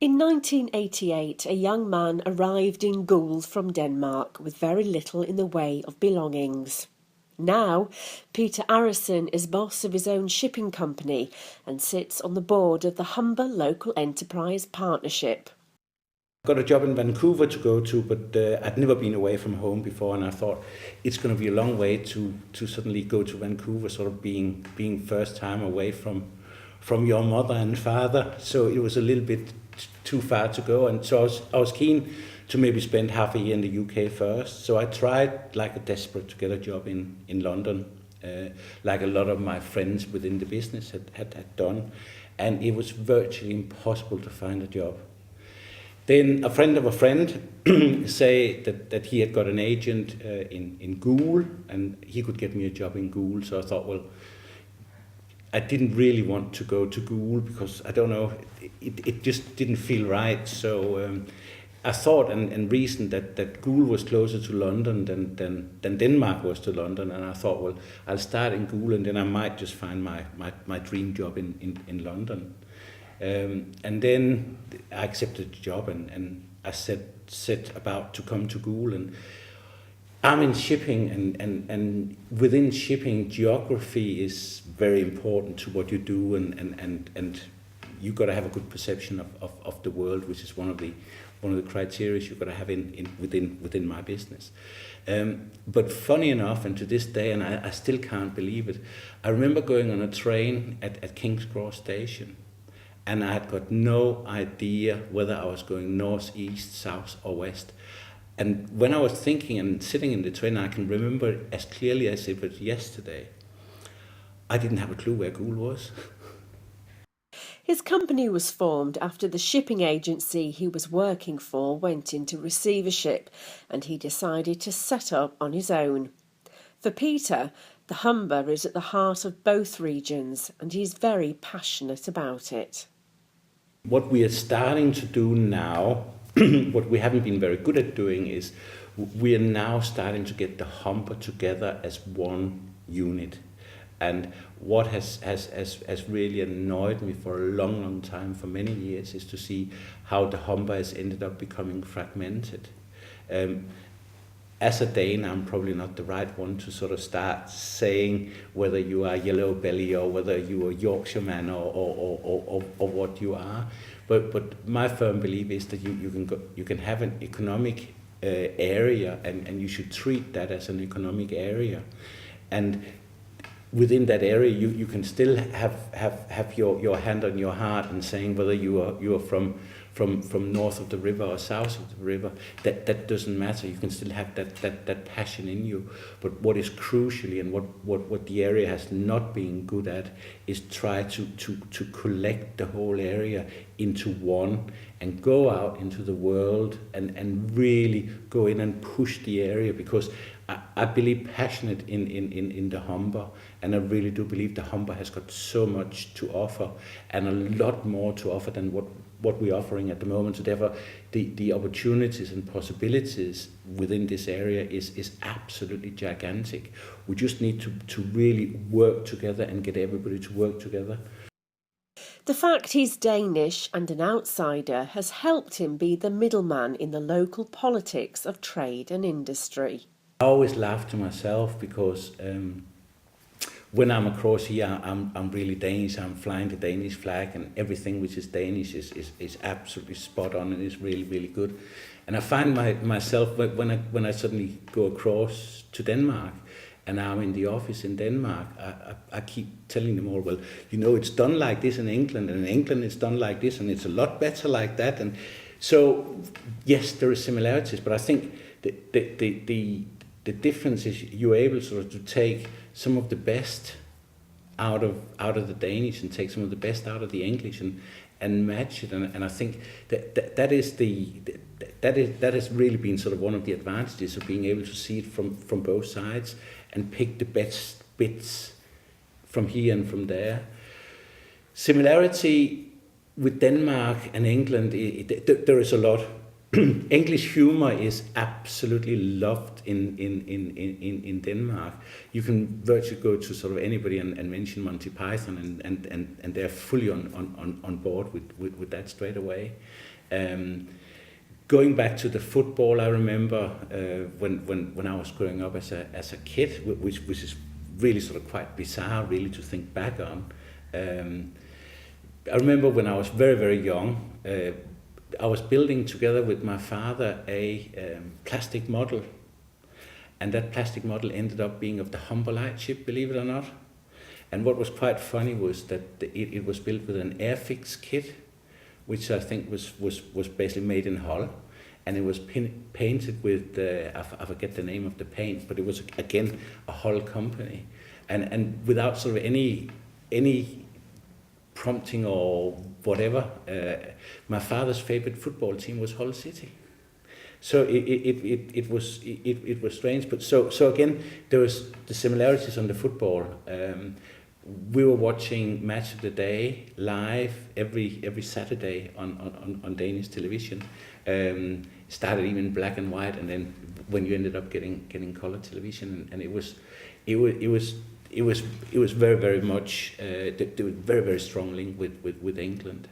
In 1988, a young man arrived in Goole from Denmark with very little in the way of belongings. Now, Peter Arison is boss of his own shipping company and sits on the board of the Humber Local Enterprise Partnership. Got a job in Vancouver to go to, but I'd never been away from home before, and I thought it's going to be a long way to suddenly go to Vancouver, sort of being first time away from your mother and father. So it was a little bit too far to go, and so I was keen to maybe spend half a year in the UK first. So I tried like a desperate to get a job in London, like a lot of my friends within the business had done, and it was virtually impossible to find a job. Then a friend of a friend say that he had got an agent in Goole, and he could get me a job in Goole. So I thought, well, I didn't really want to go to Goole because I don't know, it just didn't feel right. So I thought and reasoned that Goole was closer to London than Denmark was to London, and I thought, well, I'll start in Goole and then I might just find my dream job in London. And then I accepted the job and I set about to come to Goole, and I'm in shipping, and within shipping, geography is very important to what you do, and you've got to have a good perception of the world, which is one of the criteria you've got to have within my business. But funny enough, and to this day, and I still can't believe it, I remember going on a train at King's Cross Station, and I had got no idea whether I was going north, east, south or west. And when I was thinking and sitting in the train, I can remember as clearly as if it was yesterday, I didn't have a clue where Goole was. His company was formed after the shipping agency he was working for went into receivership, and he decided to set up on his own. For Peter, the Humber is at the heart of both regions, and he's very passionate about it. What we are starting to do now, what we haven't been very good at doing, is we are now starting to get the Humber together as one unit. And what has really annoyed me for a long time, for many years, is to see how the Humber has ended up becoming fragmented. As a Dane, I'm probably not the right one to sort of start saying whether you are yellow belly or whether you are Yorkshireman or what you are. But my firm belief is that you can have an economic area, and you should treat that as an economic area. And within that area, you can still have your hand on your heart and saying whether you are from north of the river or south of the river. That doesn't matter. You can still have that passion in you. But what is crucially, and what the area has not been good at, is try to collect the whole area into one and go out into the world and really go in and push the area, because I believe passionate in the Humber, and I really do believe the Humber has got so much to offer, and a lot more to offer than what we're offering at the moment. So therefore, the opportunities and possibilities within this area is absolutely gigantic. We just need to really work together and get everybody to work together. The fact he's Danish and an outsider has helped him be the middleman in the local politics of trade and industry. I always laugh to myself because when I'm across here, I'm really Danish. I'm flying the Danish flag, and everything which is Danish is absolutely spot on and is really, really good. And I find myself when I suddenly go across to Denmark and I'm in the office in Denmark, I keep telling them all, well, it's done like this in England, and in England it's done like this, and it's a lot better like that. And so, yes, there are similarities, but I think the difference is you're able sort of to take some of the best out of the Danish and take some of the best out of the English and match it, and I think that has really been sort of one of the advantages of being able to see it from both sides and pick the best bits from here and from there. Similarity with Denmark and England, there is a lot. English humor is absolutely loved in Denmark. You can virtually go to sort of anybody and mention Monty Python, and they're fully on board with that straight away. Going back to the football, I remember when I was growing up as a kid, which is really sort of quite bizarre, really, to think back on. I remember when I was very, very young, I was building together with my father a plastic model, and that plastic model ended up being of the Humber lightship, believe it or not. And what was quite funny was that it was built with an Airfix kit, which I think was basically made in Hull, and it was painted with I forget the name of the paint, but it was again a Hull company, and without sort of any prompting or whatever, my father's favorite football team was Hull City. So it was strange, but so again there was the similarities on the football. We were watching Match of the Day live every Saturday on Danish television. Started even in black and white, and then when you ended up getting color television, and it was very, very much there was very, very strong link with England.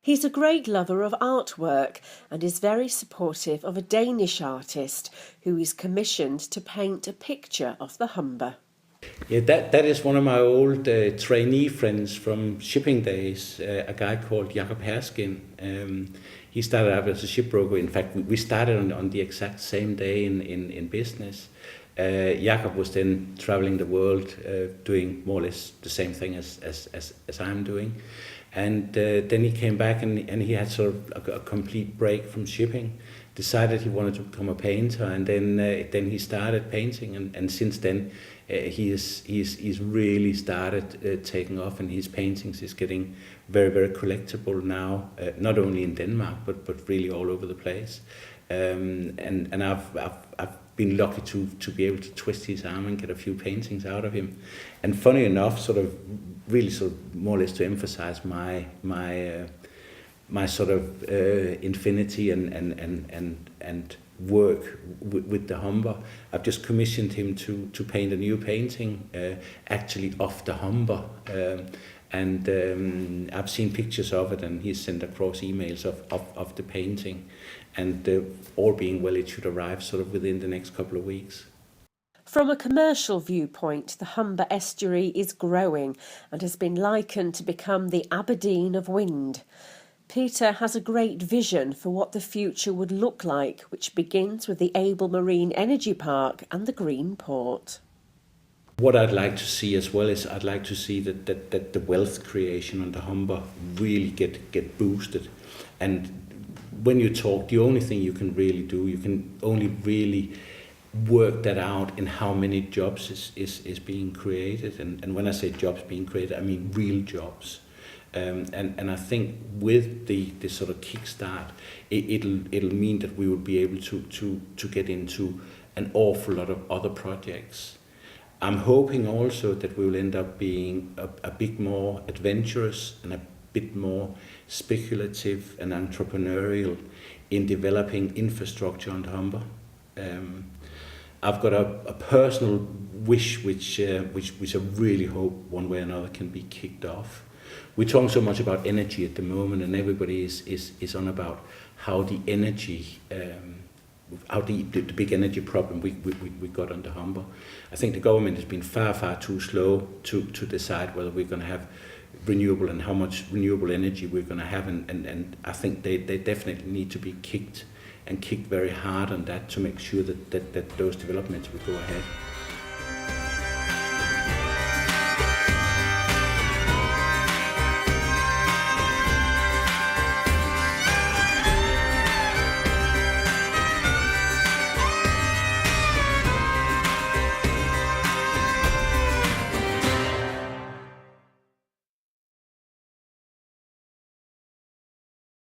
He's a great lover of artwork and is very supportive of a Danish artist who is commissioned to paint a picture of the Humber. Yeah, that is one of my old trainee friends from shipping days, a guy called Jakob Herskin. He started out as a shipbroker. In fact, we started on the exact same day in business. Jakob was then traveling the world, doing more or less the same thing as I'm doing. And then he came back and he had sort of a complete break from shipping, decided he wanted to become a painter, and then he started painting, and since then he's really started taking off, and his paintings is getting very, very collectible now, not only in Denmark but really all over the place. And I've been lucky to be able to twist his arm and get a few paintings out of him. And funny enough, sort of more or less to emphasize my sort of infinity and work with the Humber, I've just commissioned him to paint a new painting, actually of the Humber. And I've seen pictures of it, and he's sent across emails of the painting, and all being well, it should arrive sort of within the next couple of weeks. From a commercial viewpoint, the Humber estuary is growing and has been likened to become the Aberdeen of wind. Peter has a great vision for what the future would look like, which begins with the Able Marine Energy Park and the Green Port. What I'd like to see as well is I'd like to see that the wealth creation on the Humber really get boosted. And when you talk, the only thing you can really do, you can only really work that out in how many jobs is being created. And when I say jobs being created, I mean real jobs. And I think with the sort of kickstart, it'll mean that we will be able to get into an awful lot of other projects. I'm hoping also that we will end up being a bit more adventurous and a bit more speculative and entrepreneurial in developing infrastructure on the Humber. I've got a personal wish which I really hope one way or another can be kicked off. We're talking so much about energy at the moment, and everybody is on about how the energy, how the big energy problem we got on the Humber. I think the government has been far too slow to decide whether we're going to have renewable and how much renewable energy we're going to have, and I think they definitely need to be kicked very hard on that to make sure that those developments will go ahead.